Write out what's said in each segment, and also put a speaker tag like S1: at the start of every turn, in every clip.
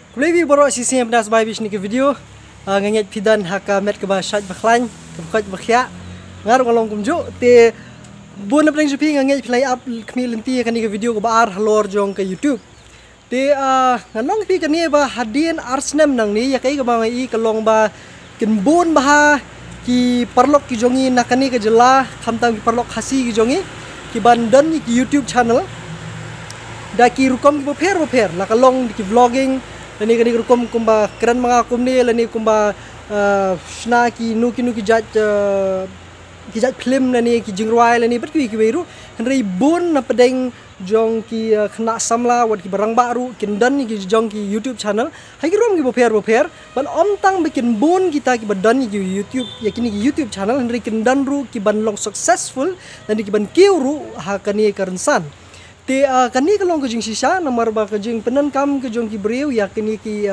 S1: Kulai borok sisi yang pedas bayi bisni ke video ngangit pidan haka met ke bahasa baklan ke bukat bakhya ngar ngolong kumjo te bun na plang jupi ngangit play up kmi lenti kan ke video ke bar halor jong ke YouTube te nganong pi kan ni ba hadin arsnem nang ni ya kai ke bang i kalong ba kin bun bah ki parlok ki jongi nakani ke jela khamtam ki parlok khasi ki jongi ki bandan ki YouTube channel da ki rukom ki pher la kalong ki vlogging lani kani rukom kumba keren mga kumni lani kumba shna ki nuki jat film lani ki jingruai lani bet ki wiru henry bun na pedeng jong ki khna samla wat ki barang baru kindan ki jong ki YouTube channel hai ki rom ki pher ban omtang bikin bun kita ki badan ki YouTube yakini ki YouTube channel henry kindan ru ki ban long successful dan ki ban kiuru ha kani karensan te kani kalong kejing sisa nomor ba kejing penan kam kejong ki breu ya kini ki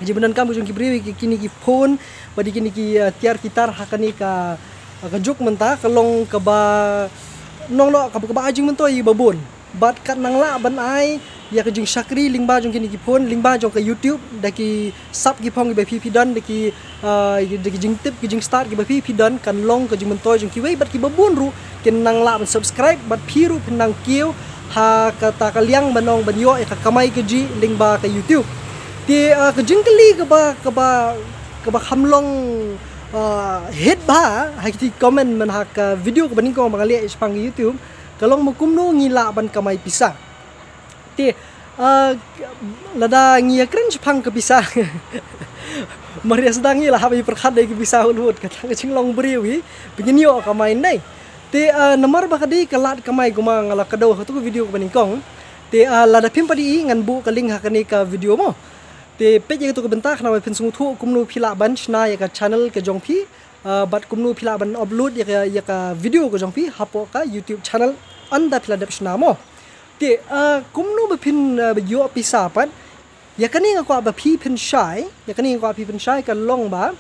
S1: kejing penan kam kejong ki breu kini ki phone badi kini ki tiar kitar hakani ka kejuk mentah kalong ke ba nong lo ka ba ajing mentoi babon bat kat nang la ban ai ya kejing sakri lingba jong kini ki phone lingba jong ke YouTube daki sub ki phong ki ba pp dan daki daki jing tip kejing start ki ba pp dan kan long kejing mentoi jong ki wei bat ki babon ru kin nang la ban subscribe bat phiru penang kiu ha kata kaliang banong banyo ka kamai keji lingba ke YouTube ti kejing kali ke ba hamlong hit ba ha ki comment man ha ka video ke baning ko mangali ispang YouTube kalong makumno ngila ban kamai pisa ti lada ngia kren jepang ke pisa maria sedang ngila ha bi perkhat dai ke pisa ulut kata kejing long brewi begini yo kamai nai te nomor bakadi kalat kamai guma ngala kadaw tu video ko baningkong te lada pim padi ngan bu kaling hakani ka video mo te page tu ko bentak na pin sungu thu kumnu phila ban na ya ka channel ke jongphi bat kumnu phila ban upload ya ka video ko jongphi hapo ka YouTube channel anda phila dap na mo te kumnu ba pin video pisa pat ya kani ngako ba phi pin shai ya kani ngako phi pin shai ka long ba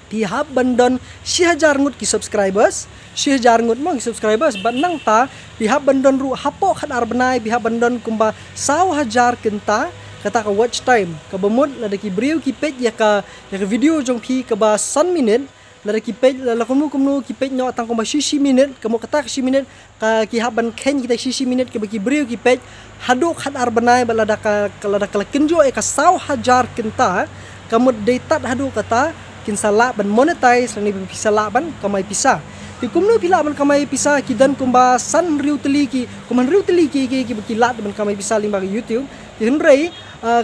S1: pihak bandon 1000 ngut ki subscribers 1000 ngut mo ki subscribers banang ta pihak bandon ru hapo khat arbanai pihak bandon kumba 1000 kenta kata ka watch time ka bamud lada ki breu ki page ya ka video jong phi ka ba 1 minute lada ki page la kumnu ki page nyo tang kumba 60 minute kamu kata ka 60 minute ka ki haban ken kita 60 minute ka ki breu ki page haduk khat arbanai balada ka lada ka kenjo e ka 1000 kenta kamu data hadu kata kin sala ban monetize ni bisa la ban kamai pisa ti kumno pila ban kamai pisa kidan kumba san riu teliki kuman riu teliki ki lat ban kamai pisa limba YouTube ti henrei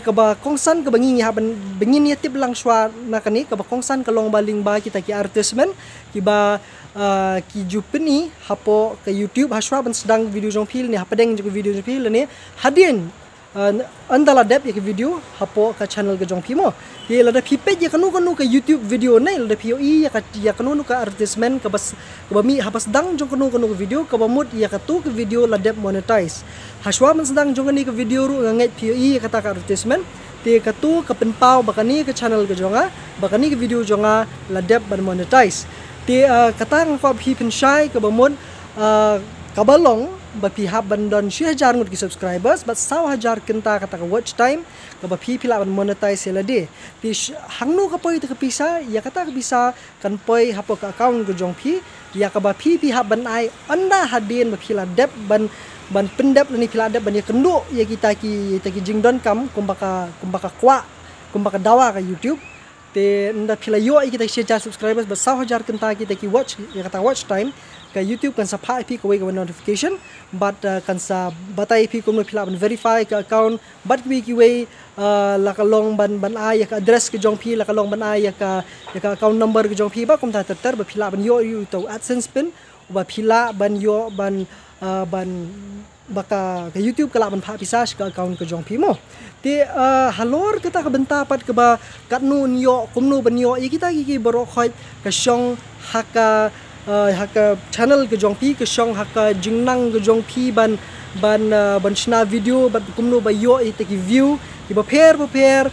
S1: ka ba kongsan ka bangi ha ban bengin ya tip lang swa na kani ka ba kongsan ka long baling ba kita ki artismen ki ba ki jupeni hapo ka YouTube haswa ban sedang video jong pil ni hapadeng juga video jong pil ni hadin andala dep ya ke video hapo ka channel ke jong pimo ye lada pipet ya kanu ka YouTube video nai lada POE ya kanu ka advertisement ka bas ka bami hapas dang jong kanu ka video ka bamut ya ka tu ke video la dep monetize haswa man sedang jong ni ke video ru nganget POE kata ka advertisement te ka tu ka penpau bakani ke channel ke jonga bakani ke video jonga la dep ban monetize te kata ngko pipin shai ka bamut kabalong bapihap bandon 1000 ngut ki subscribers bat 1000 kenta kata ka watch time ka bapi pila ban monetize sela de ti hangnu ka poi te ka pisa ya kata ka bisa kan poi hapo ka account go jong phi ya ka bapi pihap ban ai anda hadin bapila dep ban pendep ni pila dep ban ya kendu ya kita ki jingdon kam kumbaka kwa kumbaka dawa ka YouTube te nda pila yo kita share subscribers bat 1000 kenta kita ki watch ya kata watch time ka YouTube kan sa pa IP ko wei notification but kan sa batay IP ko mo pila ban verify ka account but ki wei la ka long ban ai ka address ka jong pi la ka long ban ai ka account number ka jong pi ba kum ta ter ba pila ban yo to AdSense pin ba pila ban yo ban baka ka YouTube kala ban pa pisas ka account ka jong pi mo ti halor kita ka bentapat ka ba katnu yo kumnu ban yo kita ki baro khoi ka shong haka channel ke jong pi ke shong haka jingnang ke jong pi ban shna video ban kumno ba yo ite ki view ki ba pher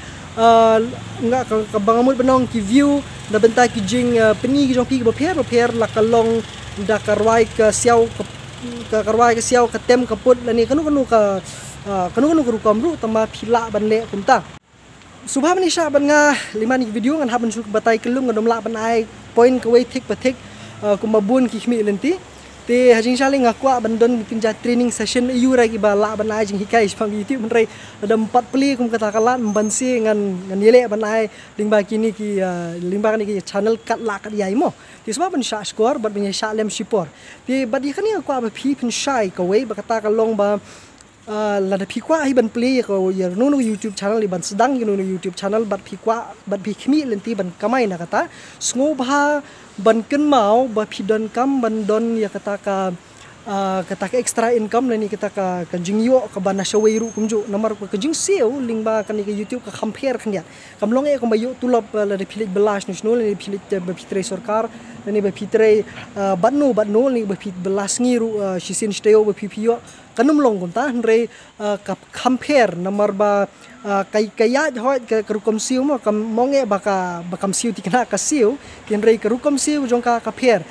S1: nga ka bangamul banong ki view na benta ki jing peni ki jong pi ki ba pher la kalong da karwai ka siaw ka tem kaput lani kanu ka rukom ru tama phila ban le kumta subha ni sha ban nga lima ni video ngan haban su batai kelum ngadom la ban ai point ke wei thik pathik kumabun ki khmi lenti te hajing shali ngakwa bandon pinja training session yu ra ki bala ban ai jing hikai spam youtube man rai ada 4 peli kum kata kalat membansi ngan yele ban ai lingba kini ki lingba ni ki channel kat la kat yai mo ti sebab ban sha score bat bin sha lem sipor ti bat di khani akwa ba phi pin shai ka wei ba kata ka long ba lada phi kwa hi ban play ko yer no YouTube channel li ban sedang no YouTube channel bat phi kwa bat phi khmi lenti ban kamai na kata sngo bha ban ken mau ba phi don kam ban don ya kata ka extra income ni kata ka jingyo ka bana shawei ru kumju nomor ka jing seo lingba kan ke YouTube ka compare kan dia kamlong e ko bayu tulop lada philik belas national ni philik ba phitre sarkar ni ba phitre batno ni ba phit belas ngi ru shisin steo ba phipio kanum long kunta re ka compare nomor ba kaya hoi ka rukom siu mo kam monge bakam siu tikna ka siu kin re ka rukom siu jong ka compare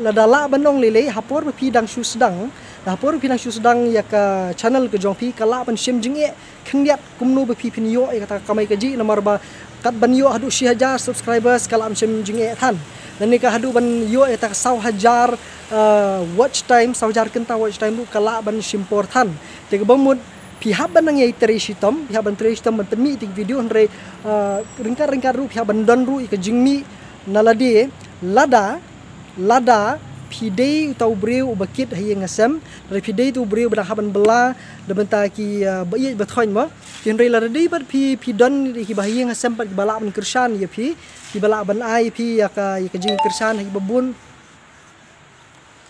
S1: lada la banong lele hapor ba pidang shu sedang hapor pidang shu sedang ya ka channel ke jong pi kala ban sim jing e khniat kumnu ba pi pin yo e kata kamai ka ji nomor ba kat ban yo hadu 1000 subscribers kala am sim jing e than dan ni ka hadu ban yo e tak 1000 watch time 1000 kenta watch time lu kala ban simpor than te ka bamud pihak ban nang yai terishitom pihak ban terishitom ban temi tik video andre ringkar ru pihak ban don ru ika jingmi nalade lada pidei utau breu bakit haye ngasem dari pidei tu breu ban haban bela da benta ki bayi bathoin mo tin re lada dei bat pi don ki bahaye ngasem pat bala ban kirsan ye pi bala ban ai pi ya ka jing kirsan haye babun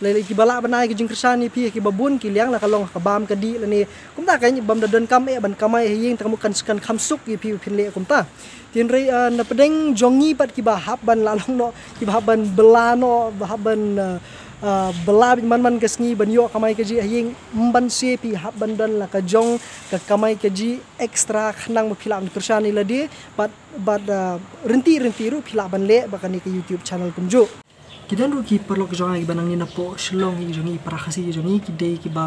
S1: lele ki bala banai ki jing kersan ni pi ki babun ki liang la kalong ka bam ka di lani kum ta kai bam da don kam e ban kamai hing tamukan sekan khamsuk ki pi phin le kum ta tin re na pedeng jongi pat ki ba hab ban lalong no ki ba ban bela no ba ban bela man kesngi ban yo kamai ka ji hing mban se pi hab ban dan la ka jong ka kamai ka ji extra khnang ba philam kersan ni la di bat renti ru phila ban le ba kan ni ka YouTube channel kum jo kita ru ki perlu kejongai banang ni napo shlong ni jongi parakasi jongi ki dei ki ba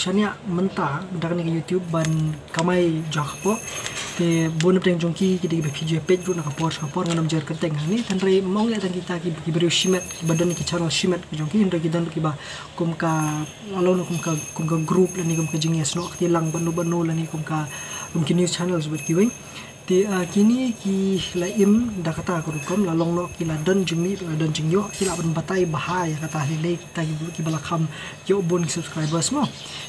S1: shania menta bendakan ni YouTube ban kamai jakpo te bon peng jongki ki dei ba video page ru na kapor nganam jer kenteng ni tanre mong ya kita ki beri shimet ki badan ki channel shimet ki jongki ndo ki dan ki ba kum ka alon kum ka group lani kum ka jinges no tilang banu lani kum ki news channels ber ki wei ti kini ki la im da kata ko kom la long no ki la don jumi don jingyo ki la ban batai bahaya kata le kita ki bala kham yo bon subscribers mo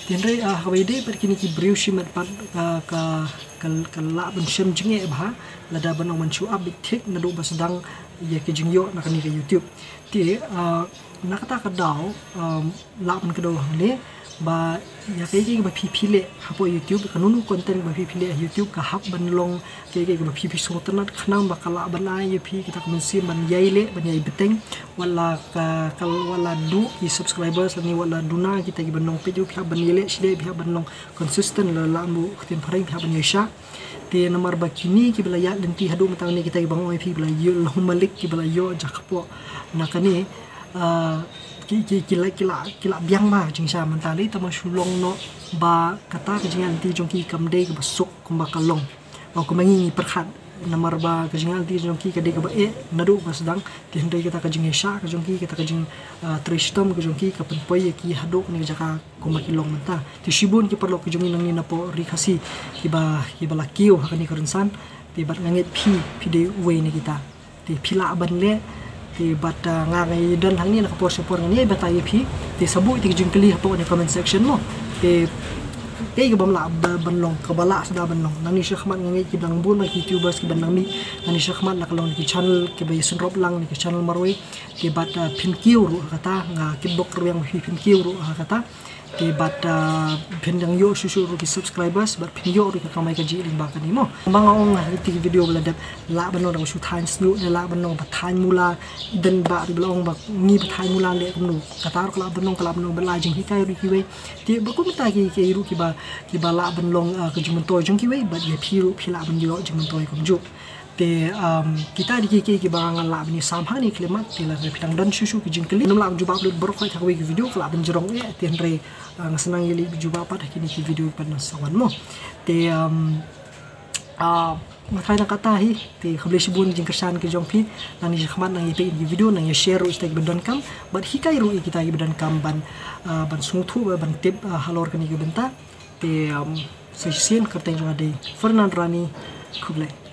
S1: tin re habai de per kini ki brew shimat pat ka la ban shem jinge bah la da ban man chu up big thick na do basdang ye ki jingyo na kani ka YouTube ti na kata ka daw la ban ka do le ba ya kai ba phi le hapo YouTube kanunu content ba phi le YouTube ka hap ban long kai ba phi so tanat khnam ba kala ban ai phi kita mensi ban yai le ban yai beteng wala wala du ki subscribers ni wala duna kita ki ban long page phi ban yele sile phi ban long consistent la lambu khtin pharing phi ban yesha te nomor ba kini ki bela ya lenti hadu matang ni kita ki bang oi phi bela yo malik ki bela yo jakpo nakani kila biang ba jingsa mentali tama shulong no ba kata kejingan ti jongki kamde ke besok kumba kalong ba kumangi perkhat namar ba kejingan ti jongki kade ke ba nadu ba sedang ti hendai kita kejing sha ke jongki kita kejing tristom ke jongki ka penpoi ki hadok ni jaka kumba kilong menta ti shibun ki perlo ke jongi nang ni napo rikasi ki ba lakiu hakani kerunsan ti bat ngangit pi de we ni kita ti phila ban le ti bata ngai dan hang ni nak por ni bata ip ti sabu ti jing kali hapo ni comment section mo ti ke bam la ban long ka bala sada ban long nani shakhmat ngai ki dang bun ma youtubers ki ban nang mi nani shakhmat nak long ki channel ke bay sun rop lang ni ki channel marwe ti bata pin kiu ru kata nga ki dok ru yang pin kiu ru kata ti bata pin yang yo susu ru ki subscribers bat pin yo ru ka kamai ka ji ling ba ka ni mo bang ong ti video bala dat la ban long su than snu la ban long ba than mula dan ba ri blong ba ni ba than mula le kum nu kata ru la ban long ba la jing hi kai ru ki we ti ba ko ta ki ru ki ba la ban long ka jing toy jing ki we ba ye phi ru phi la ban yo jing toy kum ju te kita di ki barang la ni sam ha ni klemat ti la pidang dan susu ki jing kli nom la ju ba upload bor khoi thakwe ki video kala ban jerong e ti andre senang yeli ju ba pat kini ki video pan sawan mo te Matay na katahi ti kable sibun jing kersan ke jongpi nang ni khmat nang ipe in video nang share ru stake bedan kam but hikai ru kita bedan kam ban sungthu ban tip halor kani ke benta te sesien kerteng jong ade Fernand Rani Kublai.